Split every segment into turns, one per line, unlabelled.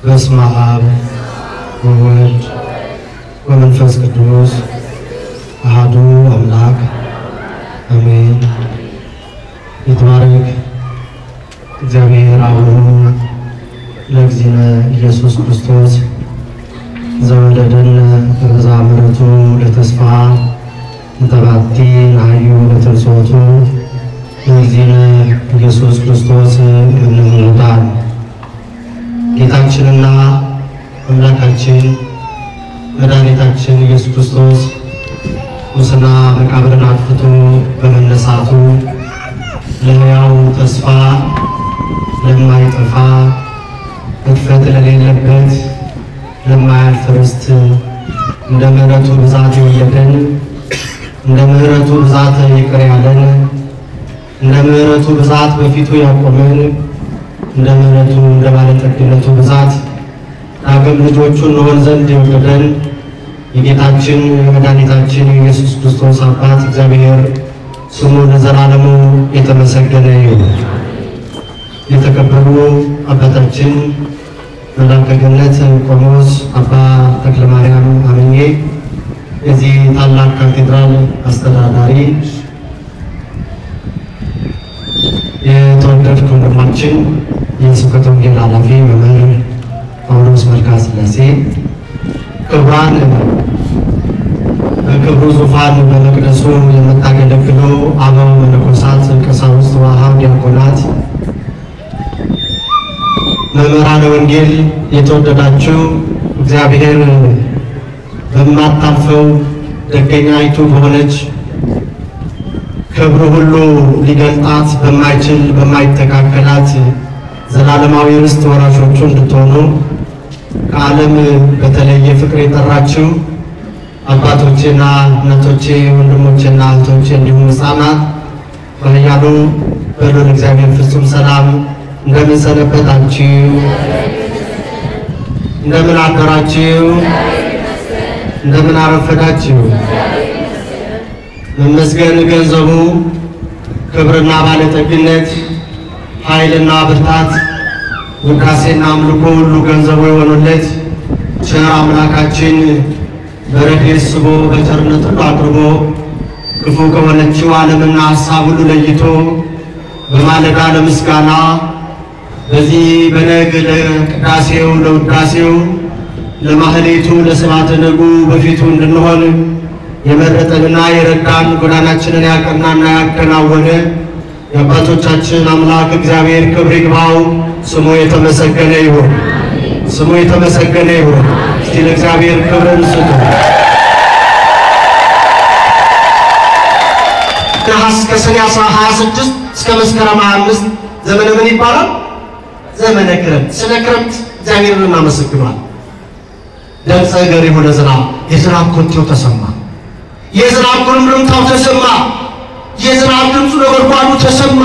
በስመ አብ ወወልድ ወመንፈስ ቅዱስ አሐዱ አምላክ አሜን። ይትባረክ እግዚአብሔር አቡነ ለእግዚእነ ኢየሱስ ክርስቶስ ዘወለደነ በዛ ምሕረቱ ለተስፋ እንተባቲ ናዩ ለተንሶቱ ለእግዚእነ ኢየሱስ ክርስቶስ እንሙታን። ጌታችንና አምላካችን መድኃኒታችን ኢየሱስ ክርስቶስ ሙስና መቃብርን አጥፍቶ በመነሳቱ ለሕያው ተስፋ ለማይጠፋ እድፈት ለሌለበት ለማያልፍ ርስት እንደ ምሕረቱ ብዛት የወለደን እንደ ምሕረቱ ብዛት ይቅር ያለን እንደ ምሕረቱ ብዛት በፊቱ ያቆመን እንደ ምሕረቱ እንደ ባለጠግነቱ ብዛት ዳግም ልጆቹ እንሆን ዘንድ የወደደን የጌታችን የመድኃኒታችን የኢየሱስ ክርስቶስ አባት እግዚአብሔር ስሙ ለዘላለሙ የተመሰገነ ይሁን። የተከበሩ አባታችን መላከ ገነት ቆሞስ አባ ተክለ ማርያም አምኜ የዚህ ታላቅ ካቴድራል አስተዳዳሪ፣ የተወደድክ ወንድማችን የስብከተ ወንጌል ኃላፊ መምህር ጳውሎስ መልካ ሥላሴ፣ ክቡራን በክብሩ ዙፋን በመቅደሱ የምታገለግሉ አበው መነኮሳት፣ ቀሳውስት፣ ወሐውያን፣ ዲያቆናት፣ መምህራነ ወንጌል፣ የተወደዳችሁ እግዚአብሔር በማታልፈው ደገኛይቱ በሆነች ክብሩ ሁሉ ሊገልጣት በማይችል በማይተካከላት ዘላለማዊ ርስት ወራሾቹ እንድትሆኑ ከዓለም በተለየ ፍቅር የጠራችሁ አባቶቼና እናቶቼ፣ ወንድሞቼና እህቶቼ እንዲሁም ሕፃናት በኃያሉ በልዑል እግዚአብሔር ፍጹም ሰላም እንደምን ሰነበታችሁ? እንደምን አደራችሁ? እንደምን አረፈዳችሁ? መመስገን ገንዘቡ ክብርና ባለጠግነት ኃይልና ብርታት ውዳሴና አምልኮ ሁሉ ገንዘቡ የሆኑለት ቸር አምላካችን በረድኤት ስቦ በቸርነት ሁሉ አቅርቦ ክፉ ከሆነችው ዓለምና ሐሳብ ሁሉ ለይቶ በማለዳ ለምስጋና በዚህ በነግ ለቅዳሴው ለውዳሴው ለማህሌቱ ለስብሐተ ነጉ በፊቱ እንድንሆን የመረጠንና የረዳን ጎዳናችንን ያቀናና ያከናወነ የአባቶቻችን አምላክ እግዚአብሔር ክብር ይግባው። ስሙ የተመሰገነ ይሁን። ስሙ የተመሰገነ ይሁን። እስቲ ለእግዚአብሔር ክብርን ስጡ። ከሰኔ 26 እስከ መስከረም 25 ዘመነ ምን ይባላል? ዘመነ ክረምት። ስለ ክረምት እግዚአብሔርን እናመሰግናለን። ድምፀ ገሪሁ ለዝናብ፣ የዝናብ ኮቴው ተሰማ። የዝናብ ጉርምርምታው ተሰማ። የዝናብ ድምፁ ነጎድጓዱ ተሰማ።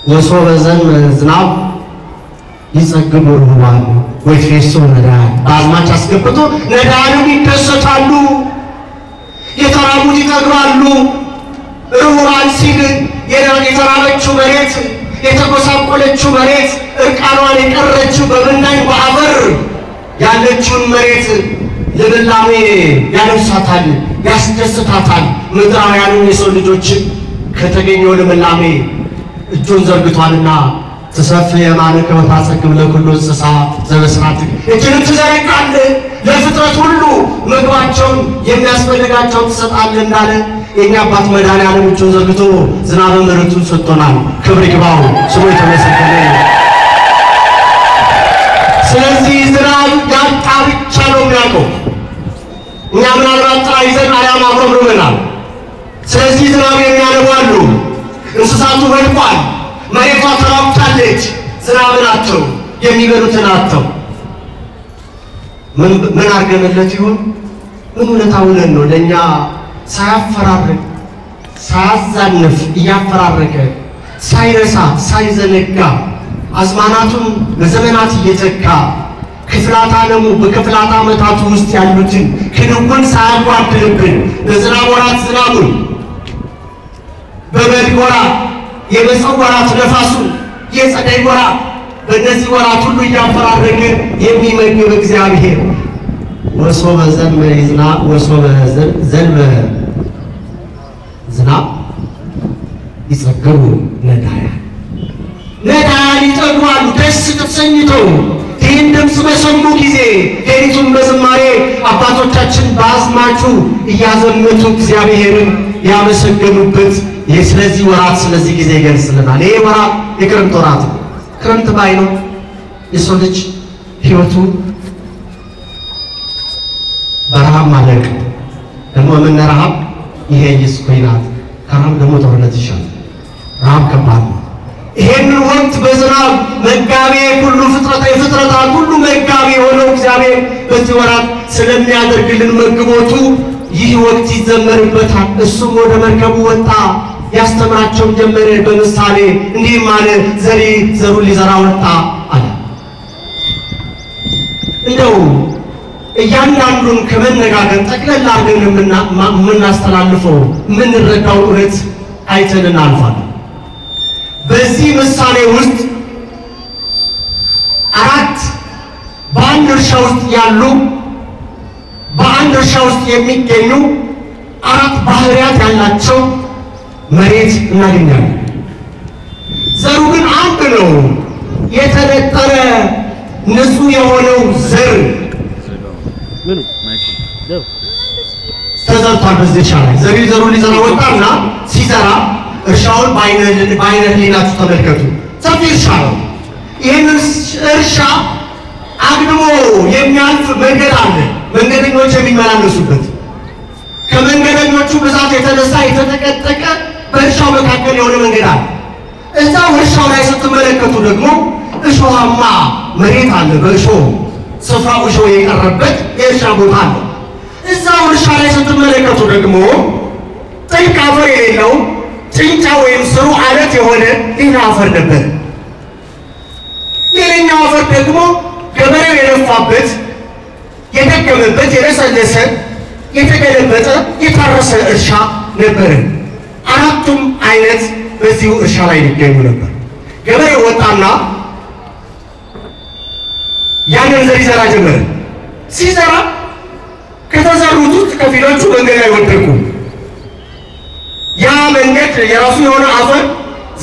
ወሶበ ዘንመ ዝናብ ይጸግቡ ርሁባን ወይፌሱ ነዳያን። በአዝማች አስገብቶ ነዳያንም ይደሰታሉ። የተራቡት ይጠግባሉ። ርሁባን ሲል የተራበችው መሬት፣ የተጎሳቆለችው መሬት፣ እርቃኗን የቀረችው በምናኝ በአፈር ያለችውን መሬት ልምላሜ ያለብሳታል፣ ያስደስታታል። ምድራውያንን የሰው ልጆች ከተገኘው ልምላሜ እጁን ዘርግቷልና ትሰፍ የማነከ ወታጸግብ ለኩሉ እንስሳ ዘበስራት እጅን ትዘረጋለህ፣ ለፍጥረት ሁሉ ምግባቸውን የሚያስፈልጋቸውን ትሰጣለህ እንዳለ የኛ አባት መድኃኒዓለም እጁን ዘርግቶ ዝናበ ምሕረቱን ሰጥቶናል። ክብር ይግባው። ስሙ የተመሰገነ ይሁን። ስለዚህ ዝናብ ያጣ ብቻ ነው የሚያውቀው። እኛ ምናልባት ጥላ ይዘን አልያም አጉረምርመናል። ስለዚህ ዝናብ የሚያነቡ አሉ። እንስሳቱ ወድቋል፣ መሬቷ ተራቁታለች። ዝናብን አጥተው የሚበሉትን አጥተው ምን አድርገንለት ይሆን? ምን ውለታ ውለን ነው ለእኛ ሳያፈራርቅ ሳያዛንፍ እያፈራረቀ ሳይረሳ ሳይዘነጋ አዝማናቱን በዘመናት እየተካ ክፍላት ዓለሙ በክፍላት ዓመታቱ ውስጥ ያሉትን ክንውን ሳያጓድልብን በዝናብ ወራት ዝናቡን በበልግ የበልግ ወራት የመጸው ወራት ነፋሱ የጸደይ ወራት በእነዚህ ወራት ሁሉ እያፈራረቀ የሚመግብ እግዚአብሔር ወሶበ ዘንበ ዝናብ ወሶበ ዘንበ ዝናብ ይጸግቡ ነዳያን ይጠግባሉ ደስ ተሰኝተው ይህን ድምፅ በሰሙ ጊዜ ሌሊቱን በዝማሬ አባቶቻችን በአዝማቹ እያዘመቱ እግዚአብሔርን ያመሰገኑበት ስለዚህ ወራት ስለዚህ ጊዜ ይገልጽልናል። ይሄ ወራት የክረምት ወራት ነው። ክረምት ባይኖር የሰው ልጅ ሕይወቱ በረሃብ ማለቅ ደግሞ ምን ረሃብ ይሄ ይስኩይናት ከረሃብ ደግሞ ጦርነት ይሻላል። ረሃብ ከባድ ነው። ይሄንን ወቅት በዝናብ መጋቢ ሁሉ ፍጥረታት ሁሉ መጋቢ የሆነው እግዚአብሔር በዚህ ወራት ስለሚያደርግልን መግቦቱ ይህ ወቅት ይዘመርበታል። እሱም ወደ መርከቡ ወጣ ያስተምራቸው ጀመረ በምሳሌ እንዲህ ማለት ዘሩን ሊዘራ ወጣ አለ። እንደው እያንዳንዱን ከመነጋገር ጠቅለል አድርገን የምናስተላልፈው የምንረዳው እውነት አይተን እናልፋለን። በዚህ ምሳሌ ውስጥ አራት በአንድ እርሻ ውስጥ ያሉ በአንድ እርሻ ውስጥ የሚገኙ አራት ባህሪያት ያላቸው መሬት እናገኛለን። ዘሩ ግን አንድ ነው። የተነጠረ ንጹህ የሆነው ዘር ተዘርቷል። በዚህ እርሻ ላይ ዘሩን ሊዘራ ወጣና ሲዘራ እርሻውን በአይነ ህሊናችሁ ተመልከቱ። ሰፊ እርሻ ነው። ይህንን እርሻ አግድሞ የሚያልፍ መንገድ አለ፣ መንገደኞች የሚመላለሱበት። ከመንገደኞቹ ብዛት የተነሳ የተጠቀጠቀ በእርሻው መካከል የሆነ መንገድ አለ። እዛው እርሻው ላይ ስትመለከቱ ደግሞ እሾሃማ መሬት አለ። በእሾህ ስፍራው እሾህ የቀረበት የእርሻ ቦታ አለ። እዛው እርሻ ላይ ስትመለከቱ ደግሞ ጥልቅ አፈር የሌለው ጭንጫ ወይም ስሩ አለት የሆነ ሌላ አፈር ነበር። ሌላኛው አፈር ደግሞ ገበሬው የለፋበት የደከመበት የለሰለሰ የተገለበጠ የታረሰ እርሻ ነበር። አራቱም አይነት በዚሁ እርሻ ላይ ይገኙ ነበር። ገበሬው ወጣና ያንን ዘር ይዘራ ጀመረ። ሲዘራ ከተዘሩት ከፊሎቹ መንገድ ላይ ወደቁ። ያ መንገድ የራሱ የሆነ አፈር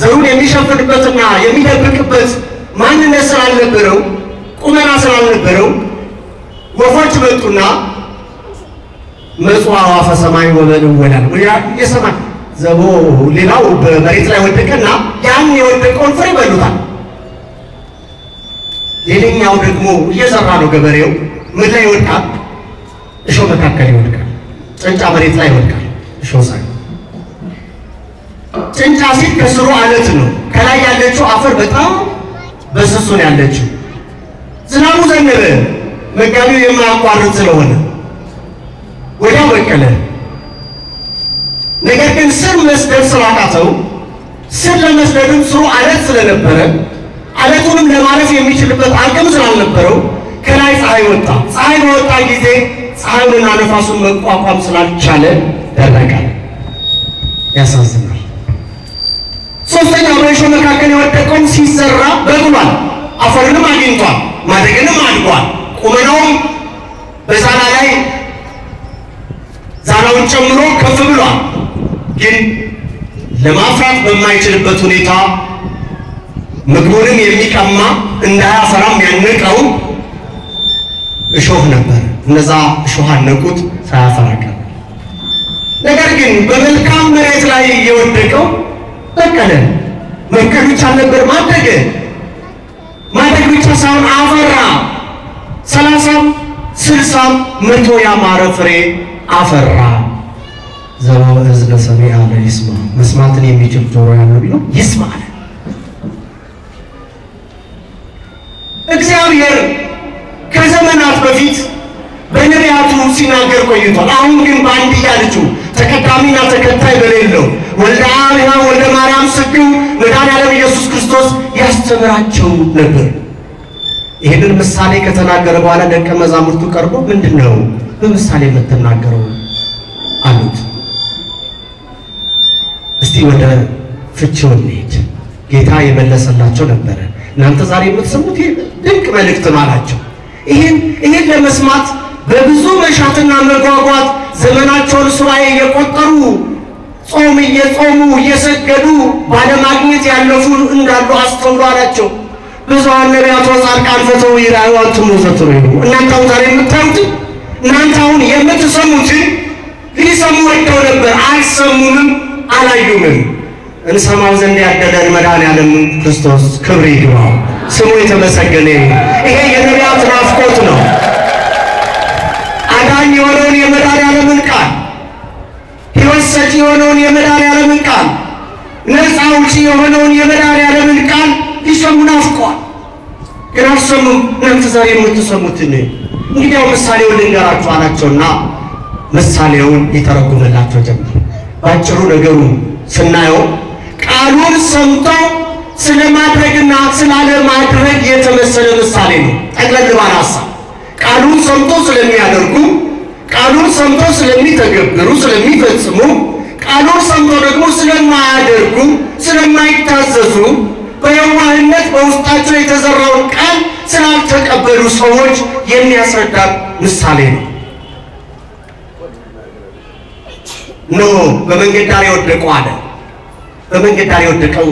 ዘሩን የሚሸፍንበትና የሚደብቅበት ማንነት ስላልነበረው ቁመና ስላልነበረው ወፎች መጡና መጽዋዕት አፈ ሰማይ ወበልዕ ወላድ የሰማይ ዘቦ ሌላው በመሬት ላይ ወደቀና ያን የወደቀውን ፍሬ በሉታል። ሌላኛው ደግሞ እየዘራ ነው ገበሬው ምን ላይ ይወድቃል? እሾህ መካከል ይወድቃል። ጭንጫ መሬት ላይ ይወድቃል። እሾህ ሳይ ጭንጫ ሲል ከስሩ አለት ነው። ከላይ ያለችው አፈር በጣም በስሱ ነው ያለችው። ዝናቡ ዘነበ። መጋቢው የማያቋርጥ ስለሆነ ወዲያው በቀለ። ነገር ግን ስር መስደድ ስላቃተው ስር ለመስደድም ስሩ አለት ስለነበረ አለቱንም ለማለፍ የሚችልበት አቅም ስላልነበረው ከላይ ፀሐይ ወጣ። ፀሐይ በወጣ ጊዜ ፀሐዩንና ነፋሱን መቋቋም ስላልቻለ ደረቀ። ያሳዝናል። ሶስተኛው በእሾህ መካከል የወደቀውን ሲዘራ በቅሏል። አፈርንም አግኝቷል። ማደግንም አድጓል። ቁመናውም በዛላ ላይ ዛላውን ጨምሮ ከፍ ብሏል። ግን ለማፍራት በማይችልበት ሁኔታ ምግቡንም የሚቀማ እንዳያፈራም ያነቀው እሾህ ነበር። እነዛ እሾህ አነቁት፣ ሳያፈራ ቀረ። ነገር ግን በመልካም መሬት ላይ የወደቀው በቀለ። መብቀል ብቻ ነበር ማደግ ብቻ ሳይሆን አፈራ። 30 60 100 ያማረ ፍሬ አፈራ። ዘወእዝነ ሰሚዐ ለይስማ መስማትን የሚችል ጆሮ ያለው ቢኖር ይስማ። እግዚአብሔር ከዘመናት በፊት በነቢያቱ ሲናገር ቆይቷል። አሁን ግን በአንድያ ልጁ ተቀዳሚና ተከታይ በሌለው ወልደ አብ ወልደ ማርያም ስግው መድኃኔዓለም ኢየሱስ ክርስቶስ ያስተምራቸው ነበር። ይህንን ምሳሌ ከተናገረ በኋላ ደቀ መዛሙርቱ ቀርቦ ምንድነው በምሳሌ የምትናገረው አሉት። እስቲ ወደ ፍቺውን እንሂድ። ጌታ የመለሰላቸው ነበረ። እናንተ ዛሬ የምትሰሙት ድንቅ መልእክት ማላቸው። ይሄን ለመስማት በብዙ መሻትና መጓጓት ዘመናቸውን ሱባኤ የቆጠሩ ጾም እየጾሙ እየሰገዱ ባለማግኘት ያለፉ እንዳሉ አስተውሉ አላቸው። ብዙኃን ነቢያት ወጻድቃን ፈተው ይራዩ አንቱም ዘትሩ። እናንተ ዛሬ የምታዩት እናንተ አሁን የምትሰሙት ሊሰሙ ወደው ነበር፣ አልሰሙም፣ አላዩም። እንሰማው ዘንድ ያደለን መድኃኔዓለም ክርስቶስ ክብር ይግባው፣ ስሙ የተመሰገነ ይሁን። ይሄ የነቢያት ናፍቆት ነው። አዳኝ የሆነውን የመድኃኔዓለምን ቃል፣ ሕይወት ሰጪ የሆነውን የመድኃኔዓለምን ቃል፣ ነፃ አውጪ የሆነውን የመድኃኔዓለምን ቃል ሊሰሙ ናፍቀዋል፣ ግን አልሰሙም። እናንተ ዛሬ የምትሰሙትን እንግዲያው ምሳሌውን ልንገራችሁ አላቸውና ምሳሌውን ይተረጉምላቸው ጀመር። ባጭሩ ነገሩ ስናየው ቃሉን ሰምተው ስለማድረግና ስላለማድረግ የተመሰለ ምሳሌ ነው። ጠቅለል ባለ ሐሳብ ቃሉን ሰምተው ስለሚያደርጉ፣ ቃሉን ሰምተው ስለሚተገብሩ ስለሚፈጽሙ፣ ቃሉን ሰምተው ደግሞ ስለማያደርጉ ስለማይታዘዙ፣ በየዋህነት በውስጣቸው የተዘራውን ቃል ስላልተቀበሉ ሰዎች የሚያስረዳ ምሳሌ ነው። በመንገድ ዳር የወደቀው አለ። በመንገድ ዳር የወደቀው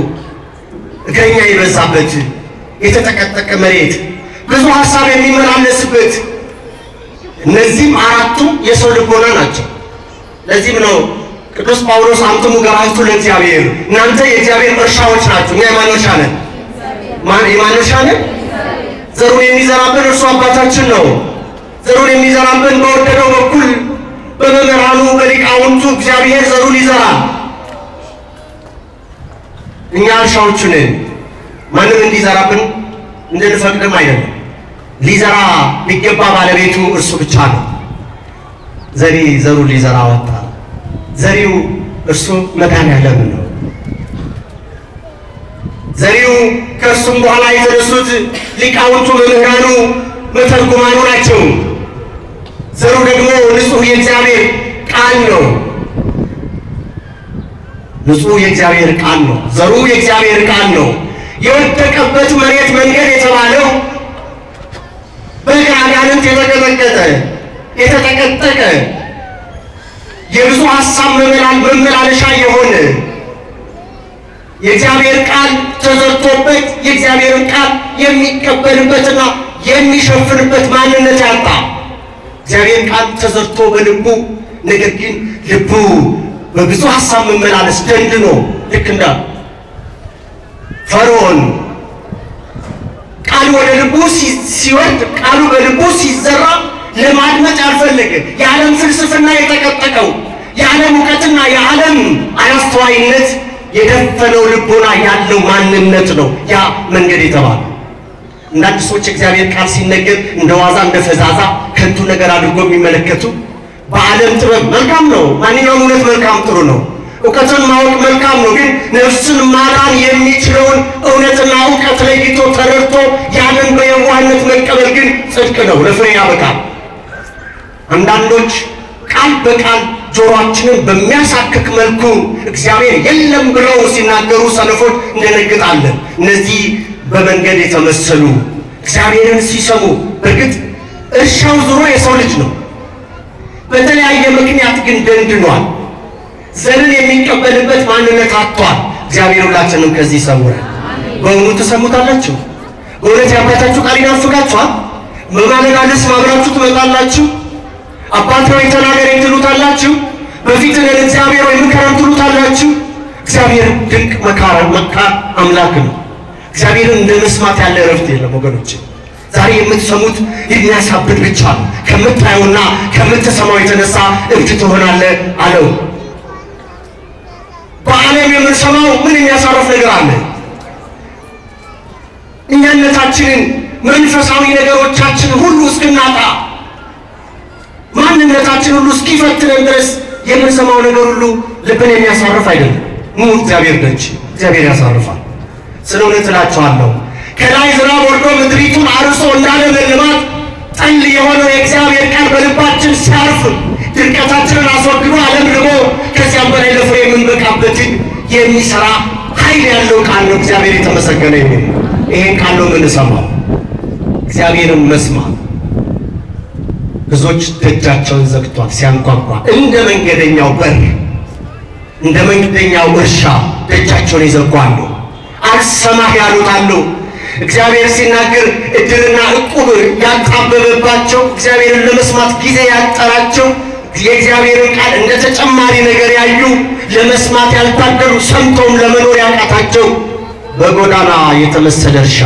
እግረኛ የበዛበት የተጠቀጠቀ መሬት ብዙ ሐሳብ የሚመላለስበት እነዚህም አራቱ የሰው ልቦና ናቸው። ለዚህም ነው ቅዱስ ጳውሎስ አንትሙ ገራህቱ ለእግዚአብሔር፣ እናንተ የእግዚአብሔር እርሻዎች ናችሁ። እኛ የማን እርሻ ነን? የማን እርሻ ነን? ዘሩን የሚዘራብን እርሱ አባታችን ነው። ዘሩን የሚዘራብን በወደደው በኩል በመምህራኑ በሊቃውንቱ እግዚአብሔር ዘሩን ይዘራል። እኛ እርሻዎቹ ነን። ማንም እንዲዘራብን እንድንፈቅድም አይደለም። ሊዘራ ቢገባ ባለቤቱ እርሱ ብቻ ነው። ዘሪ ዘሩን ሊዘራ ወጣ። ዘሪው እርሱ መድኃኔዓለም ነው። ዘሪው ከእርሱም በኋላ የተነሱት ሊቃውንቱ መምህራኑ መተርጉማኑ ናቸው። ዘሩ ደግሞ ንጹሕ የእግዚአብሔር ቃል ነው። ንጹሕ የእግዚአብሔር ቃል ነው። ዘሩ የእግዚአብሔር ቃል ነው። የወደቀበት መሬት መንገድ የተባለው በአጋንንት የተቀጠቀጠ የተጠቀጠቀ የብዙ ሐሳብ መመላለሻ የሆነ የእግዚአብሔር ቃል ተዘርቶበት የእግዚአብሔርን ቃል የሚቀበልበትና የሚሸፍንበት ማንነት ያጣ እግዚአብሔር ቃል ተዘርቶ በልቡ ነገር ግን ልቡ በብዙ ሐሳብ መመላለስ ደንድኖ ልክ እንደ ፈርዖን ቃሉ ወደ ልቡ ሲወርድ ቃሉ በልቡ ሲዘራ ለማድመጥ ያልፈለገ የዓለም ፍልስፍና የተቀጠቀው የዓለም እውቀትና የዓለም አስተዋይነት የደፈነው ልቦና ያለው ማንነት ነው ያ መንገድ የተባለው። አንዳንድ ሰዎች እግዚአብሔር ቃል ሲነገር እንደ ዋዛ እንደ ፈዛዛ ከንቱ ነገር አድርጎ የሚመለከቱ በዓለም ጥበብ መልካም ነው። ማንኛውም እውነት መልካም ጥሩ ነው። እውቀትን ማወቅ መልካም ነው። ግን ነፍስን ማዳን የሚችለውን እውነትና እውቀት ለይቶ ተረድቶ ያንን በየዋህነት መቀበል ግን ጽድቅ ነው፣ ለፍሬ ያበቃል። አንዳንዶች ቃል በቃል ጆሮአችንን በሚያሳክክ መልኩ እግዚአብሔር የለም ብለው ሲናገሩ ሰነፎች እንደነግጣለን። እነዚህ በመንገድ የተመሰሉ እግዚአብሔርን ሲሰሙ በግጥ እርሻው ዙሮ የሰው ልጅ ነው። በተለያየ ምክንያት ግን ደንድኗል። ዘርን የሚቀበልበት ማንነት አጥቷል። እግዚአብሔር ሁላችንም ከዚህ ይሰውራል። በእውነት ተሰሙታላችሁ። በእውነት ያባታችሁ ቃል ይናፍቃችኋል። በማለዳ ልስማ ብላችሁ ትመጣላችሁ። አባት ሆይ ተናገረኝ ትሉታላችሁ። በፊት ለእግዚአብሔር ወይ ምከረን ትሉታላችሁ። እግዚአብሔር ድንቅ መካር አምላክ ነው። እግዚአብሔርን እንደ መስማት ያለ እረፍት የለም ወገኖች። ዛሬ የምትሰሙት የሚያሳብድ ብቻ ነው። ከምታዩና ከምትሰማው የተነሳ እብድ ትሆናለህ አለው። በዓለም የምንሰማው ምን የሚያሳርፍ ነገር አለ? እኛነታችንን መንፈሳዊ ነገሮቻችን ሁሉ እስክናጣ ማንነታችን ሁሉ እስኪፈትነን ድረስ የምንሰማው ነገር ሁሉ ልብን የሚያሳርፍ አይደለም። እግዚአብሔር ደጅ እግዚአብሔር ያሳርፋል። ስለ እውነት እላችኋለሁ ከላይ ዝናብ ወርዶ ምድሪቱን አርሶ እንዳለመልማት ጠል የሆነው የእግዚአብሔር ቃል በልባችን ሲያርፍ ድርቀታችንን አስወግዶ አለምልሞ ከዚያም በላይ ለፍሬ የምንበቃበትን የሚሰራ ኃይል ያለው ቃል ነው። እግዚአብሔር የተመሰገነ ይሁን። ይሄን ቃል ነው የምንሰማው፣ እግዚአብሔርን መስማት። ብዙዎች ደጃቸውን ዘግቷል ሲያንኳኳ፣ እንደ መንገደኛው በር፣ እንደ መንገደኛው እርሻ ደጃቸውን ይዘጓሉ። አልሰማህ ያሉታሉ። እግዚአብሔር ሲናገር እድልና ዕቁብ ያጣበበባቸው፣ እግዚአብሔርን ለመስማት ጊዜ ያጠራቸው፣ የእግዚአብሔርን ቃል እንደ ተጨማሪ ነገር ያዩ፣ ለመስማት ያልታደሉ፣ ሰምተውም ለመኖር ያቃታቸው በጎዳና የተመሰለ እርሻ።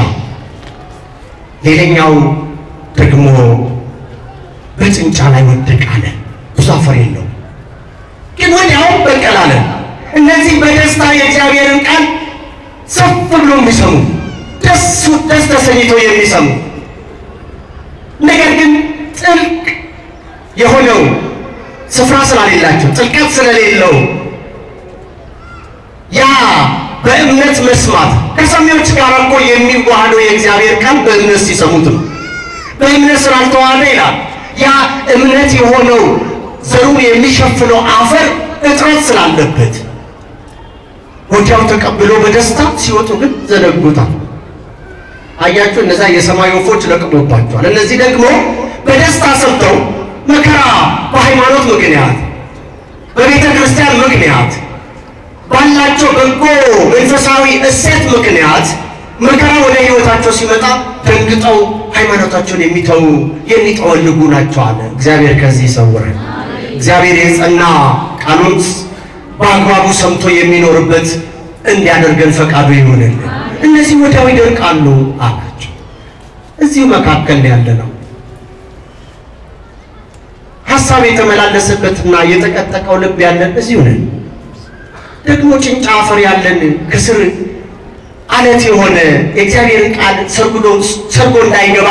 ሌላኛው ደግሞ በጭንጫ ላይ ወደቀ አለ። ብዙ አፈር የለው ግን ወዲያው በቀለ አለ። እነዚህ በደስታ የእግዚአብሔርን ቃል ሰፍ ብሎ የሚሰሙ፣ ደስ ተሰኝተው የሚሰሙ፣ ነገር ግን ጥልቅ የሆነው ስፍራ ስላሌላቸው፣ ጥልቀት ስለሌለው ያ በእምነት መስማት ከሰሚዎች ጋር እኮ የሚዋሃደው የእግዚአብሔር ቃል በእምነት ሲሰሙት ነው። በእምነት ስላልተዋሃደ ይላል ያ እምነት የሆነው ዘሩን የሚሸፍነው አፈር እጥረት ስላለበት ወዲያው ተቀብሎ በደስታ ሲወጡ ግን ዘነጉታል። አያችሁ፣ እነዛ የሰማይ ወፎች ለቅሞባቸዋል። እነዚህ ደግሞ በደስታ ሰምተው መከራ በሃይማኖት ምክንያት፣ በቤተ ክርስቲያን ምክንያት፣ ባላቸው በጎ መንፈሳዊ እሴት ምክንያት መከራ ወደ ሕይወታቸው ሲመጣ ደንግጠው ሃይማኖታቸውን የሚጠወልጉ ናቸው አለ። እግዚአብሔር ከዚህ ይሰውረን። እግዚአብሔር የጸና ቃሉን በአግባቡ ሰምቶ የሚኖርበት እንዲያደርገን ፈቃዱ ይሁንልን። እነዚህ ወዲያው ይደርቃሉ አላቸው። እዚሁ መካከል ያለ ነው ሐሳብ የተመላለሰበትና የተቀጠቀው ልብ ያለን እዚሁ ነን። ደግሞ ጭንጫ አፈር ያለን ከስር አለት የሆነ የእግዚአብሔርን ቃል ሰርጎ እንዳይገባ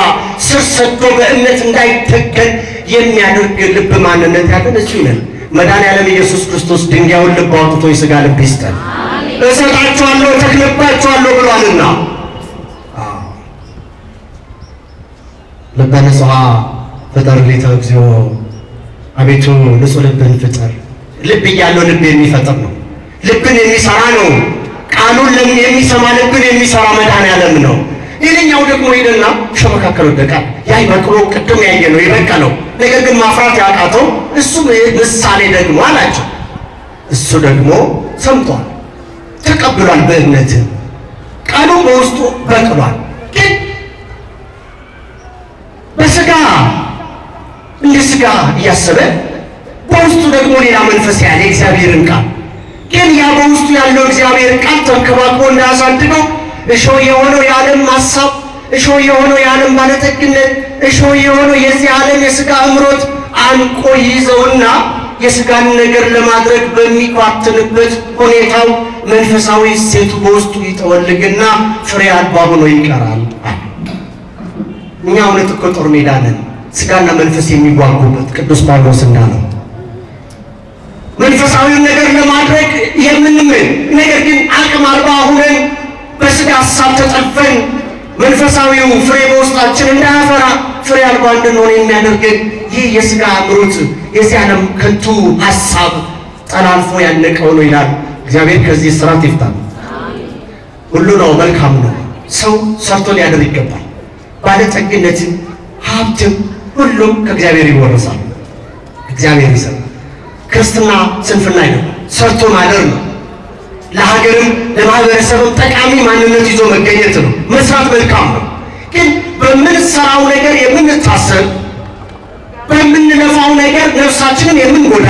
ስር ሰዶ በእምነት እንዳይተከል የሚያደርግ ልብ ማንነት ያለን እዚሁ ነን። መድኃኔዓለም ኢየሱስ ክርስቶስ ድንጋዩን ልብ አውጥቶ የሥጋ ልብ ይስጠን። እሰጣችኋለሁ ተክልባችኋለሁ ብሏልና። ልበ ንጹሐ ፍጠር ሊተ እግዚኦ፣ አቤቱ ንጹሕ ልብን ፍጠር። ልብ እያለው ልብ የሚፈጥር ነው፣ ልብን የሚሰራ ነው። ቃሉን የሚሰማ ልብን የሚሰራ መድኃኔዓለም ነው። ሌላኛው ደግሞ ሄደና ሸመካከል ወደቀ። ያ በቅሎ ቅድም ያየ ነው የበቀለው፣ ነገር ግን ማፍራት ያቃተው እሱ ምሳሌ ደግሞ አላቸው። እሱ ደግሞ ሰምቷል፣ ተቀብሏል፣ በእምነት ቃሉ በውስጡ በቅሏል። ግን በስጋ እንደ ስጋ እያሰበ በውስጡ ደግሞ ሌላ መንፈስ ያለ እግዚአብሔርን ቃል ግን ያ በውስጡ ያለው እግዚአብሔር ቃል ተንከባክቦ እንዳያሳድገው እሾህ የሆነው የዓለም ሐሳብ፣ እሾህ የሆነው የዓለም ባለጠግነት፣ እሾህ የሆነው የዚህ ዓለም የሥጋ እምሮት አንቆ ይዘውና የሥጋን ነገር ለማድረግ በሚኳትንበት ሁኔታው መንፈሳዊ ሴቱ በውስጡ ይተወልግና ፍሬ አልባ ሆኖ ይቀራል። እኛ እውነት እኮ ጦር ሜዳ ነን፣ ሥጋና መንፈስ የሚዋጉበት ቅዱስ ጳውሎስ እንዳለው መንፈሳዊውን ነገር ለማድረግ የምንምን ነገር ግን አቅም አልባ ሆነን በሥጋ ሐሳብ ተጠልፈን መንፈሳዊው ፍሬ በውስጣችን እንዳያፈራ ፍሬ አልባ እንድንሆን የሚያደርገን ይህ የሥጋ እምሮት የዚህ ዓለም ከንቱ ሐሳብ ጠላልፎ ያነቀው ነው ይላል። እግዚአብሔር ከዚህ ስራት ይፍታል። ሁሉ ነው መልካም ነው፣ ሰው ሰርቶ ሊያደር ይገባል። ባለጠግነትን ሀብትም ሁሉም ከእግዚአብሔር ይወረሳል፣ እግዚአብሔር ይሰጣል። ክርስትና ስንፍና አይደለም፣ ሰርቶ ማደር ነው። ለሀገርም ለማህበረሰብም ጠቃሚ ማንነት ይዞ መገኘት ነው። መስራት መልካም ነው። ግን በምንሰራው ነገር የምንታሰብ፣ በምንለፋው ነገር ነፍሳችንን የምንጎዳ፣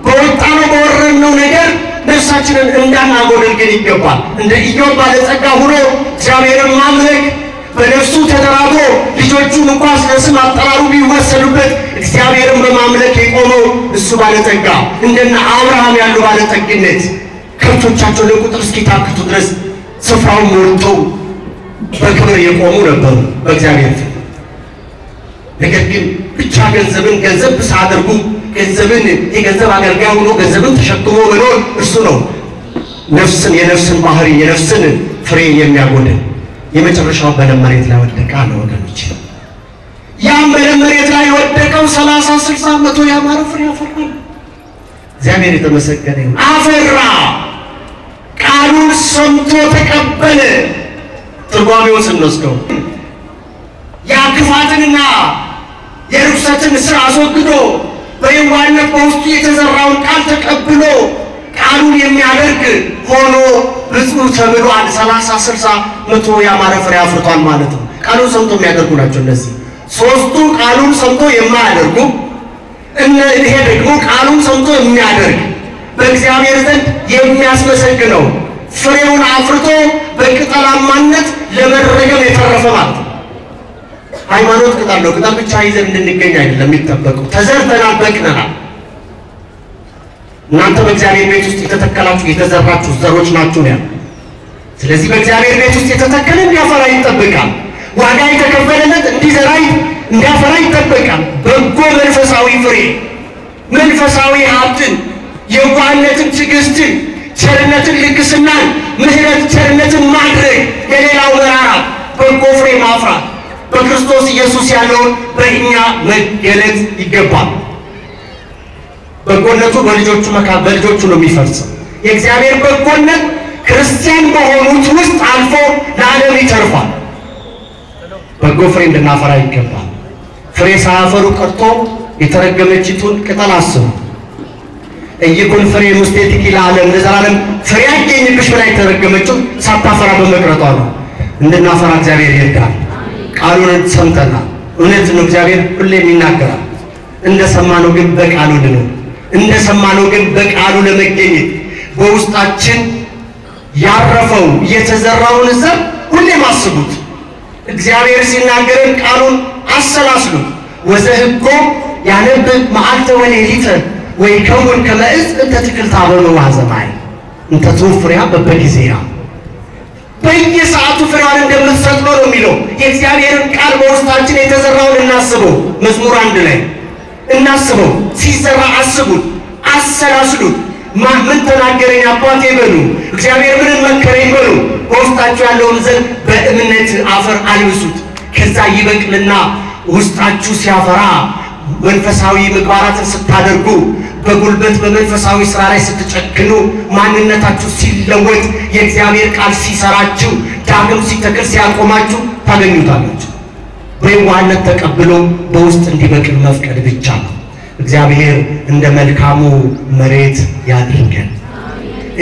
በወጣነው በወረድነው ነገር ነፍሳችንን እንዳናጎድል ግን ይገባል። እንደ ኢዮብ ባለጸጋ ሆኖ እግዚአብሔርን ማምለክ በነፍሱ ተደራድሮ ልጆቹን እንኳን ስለ አጠራሩ ቢወሰዱበት እግዚአብሔርን በማምለክ የቆመው እሱ ባለጠጋ፣ እንደነ አብርሃም ያሉ ባለጠግነት ከብቶቻቸው ለቁጥር እስኪታክቱ ድረስ ስፍራውን ሞልተው በክብር የቆሙ ነበሩ በእግዚአብሔር ፊት። ነገር ግን ብቻ ገንዘብን ገንዘብ ሳያደርጉ ገንዘብን የገንዘብ አገልጋይ ሆኖ ገንዘብን ተሸክሞ መኖር እሱ ነው ነፍስን የነፍስን ባህሪ የነፍስን ፍሬ የሚያጎድል። የመጨረሻው በለም መሬት ላይ ወደቀ አለ ወገኖች። ያም በለም መሬት ላይ ወደቀው 30 60 መቶ ያማረ ፍሬ አፈራ። እግዚአብሔር የተመሰገነ ይሁን። አፈራ። ቃሉን ሰምቶ ተቀበለ። ትርጓሜውን ስንወስደው ያክፋትንና የርኩሰትን ስራ አስወግዶ በየዋህነት በውስጡ የተዘራውን ቃል ተቀብሎ ቃሉን የሚያደርግ ሆኖ ብፁዕ ተብሏል። 30 60 100 ያማረ ፍሬ አፍርቷል ማለት ነው። ቃሉን ሰምቶ የሚያደርጉ ናቸው እነዚህ ሶስቱ። ቃሉን ሰምቶ የማያደርጉ ይሄ ደግሞ ቃሉን ሰምቶ የሚያደርግ በእግዚአብሔር ዘንድ የሚያስመሰግነው ፍሬውን አፍርቶ በቅጠላማነት ለመረገም የተረፈ ማለት ነው። ሃይማኖት ቅጠል ነው። ቅጠል ብቻ ይዘን እንድንገኝ አይደለም የሚጠበቀው። ተዘርተናል፣ በቅለናል። እናንተ በእግዚአብሔር ቤት ውስጥ የተተከላችሁ የተዘራችሁ ዘሮች ናችሁ ነው። ስለዚህ በእግዚአብሔር ቤት ውስጥ የተተከለ እንዲያፈራ ይጠበቃል። ዋጋ የተከፈለለት እንዲያፈራ ይጠበቃል። በጎ መንፈሳዊ ፍሬ፣ መንፈሳዊ ሀብትን፣ የዋህነትን፣ ትዕግስትን፣ ቸርነትን፣ ልግስናን፣ ምሕረት፣ ቸርነትን ማድረግ፣ የሌላው መራራት፣ በጎ ፍሬ ማፍራት በክርስቶስ ኢየሱስ ያለውን በእኛ መገለጥ ይገባል። በጎነቱ በልጆቹ ነው የሚፈርሰው። የእግዚአብሔር በጎነት ክርስቲያን በሆኑት ውስጥ አልፎ ለዓለም ይተርፋል። በጎ ፍሬ እንድናፈራ ይገባል። ፍሬ ሳያፈሩ ቀርቶ የተረገመችቱን ቅጠል አስቡ። እይኩን ፍሬ ሙስቴቲኪ ለዓለም ለዘላለም ፍሬ ያገኝብሽ ብላ የተረገመችው ሳታፈራ በመቅረቷ ነው። እንድናፈራ እግዚአብሔር ይርዳል። ቃሉን ሰምተናል። እውነት ነው፣ እግዚአብሔር ሁሌም ይናገራል። እንደሰማነው ግን በቃሉ ነው። እንደሰማነው ግን በቃሉ ለመገኘት በውስጣችን ያረፈው የተዘራውን ዘር ሁሌም አስቡት። እግዚአብሔር ሲናገረን ቃሉን አሰላስሉ። ወዘህጎ ያነብብ መዓልተ ወሌሊተ ወይከውን ከመ ዕፅ እንተ ትክልታ በመዋዕለ ሰማይ እንተ ትወፍሪሃ በበጊዜሃ። በየሰዓቱ ፍሬዋን እንደምትሰጥ ነው የሚለው። የእግዚአብሔርን ቃል በውስጣችን የተዘራውን እናስበው። መዝሙር 1 ላይ እናስበው። ሲዘራ አስቡት፣ አሰላስሉት። ምን ተናገረኝ አባቴ በሉ፣ እግዚአብሔር ምን መከረኝ በሉ። በውስጣችሁ ያለውን ዘር በእምነት አፈር አልብሱት። ከዛ ይበቅልና ውስጣችሁ ሲያፈራ መንፈሳዊ ምግባራትን ስታደርጉ፣ በጉልበት በመንፈሳዊ ስራ ላይ ስትጨክኑ፣ ማንነታችሁ ሲለወጥ፣ የእግዚአብሔር ቃል ሲሰራችሁ፣ ዳግም ሲተክል ሲያቆማችሁ ታገኙታላችሁ። በየዋህነት ተቀብሎ በውስጥ እንዲበቅል መፍቀድ ብቻ ነው። እግዚአብሔር እንደ መልካሙ መሬት ያድርገን።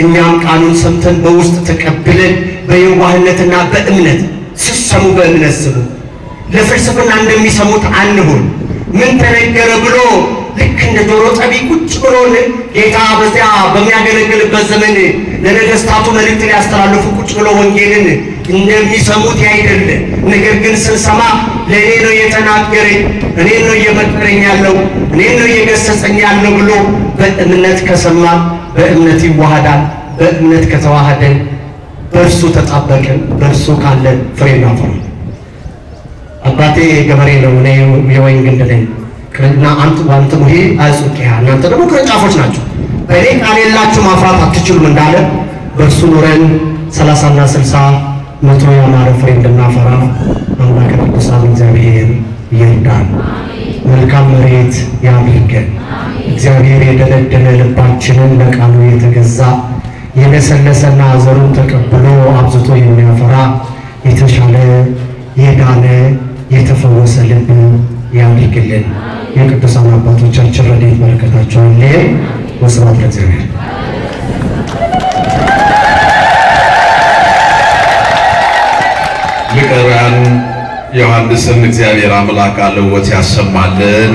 እኛም ቃሉን ሰምተን በውስጥ ተቀብለን በየዋህነትና በእምነት ሲሰሙ በእምነት ስሙ። ለፍልስፍና እንደሚሰሙት አንሁን። ምን ተነገረ ብሎ ልክ እንደ ጆሮ ጠቢ ቁጭ ብሎ ጌታ በዚያ በሚያገለግልበት ዘመን ለነገስታቱ መልእክት ሊያስተላልፉ ቁጭ ብሎ ወንጌልን እንደሚሰሙት ያይደለ። ነገር ግን ስንሰማ ለእኔ ነው የተናገረኝ፣ እኔን ነው እየመከረኝ ያለው፣ እኔን ነው እየገሰጸኝ ያለው ብሎ በእምነት ከሰማ በእምነት ይዋሃዳል። በእምነት ከተዋሃደን በእርሱ ተጣበቅን፣ በእርሱ ካለን ፍሬ እናፈራለን። አባቴ ገበሬ ነው፣ እኔ የወይን ግንድ ነኝ። እና አንተ ሙሄ አጽቂያ እናንተ ደግሞ ቅርንጫፎች ናቸው። በእኔ ቃል የላችሁ ማፍራት አትችሉም እንዳለ በእርሱ ኑረን 30 እና 60 100 ያማረ ፍሬ እንድናፈራ አምላከ ቅዱሳን እግዚአብሔር ይርዳን። መልካም መሬት ያድርገን። እግዚአብሔር የደነደነ ልባችንን ለቃሉ የተገዛ የለሰለሰና ዘሩን ተቀብሎ አብዝቶ የሚያፈራ የተሻለ የዳነ የተፈወሰ ልብ ያድርግልን። የቅዱሳን አባቶቻችን ረድኤት በረከታቸው ይለየን። ወስብሐት ለእግዚአብሔር። ሊቀ ኅሩያን ዮሐንስን እግዚአብሔር አምላክ አለወት ያሰማልን።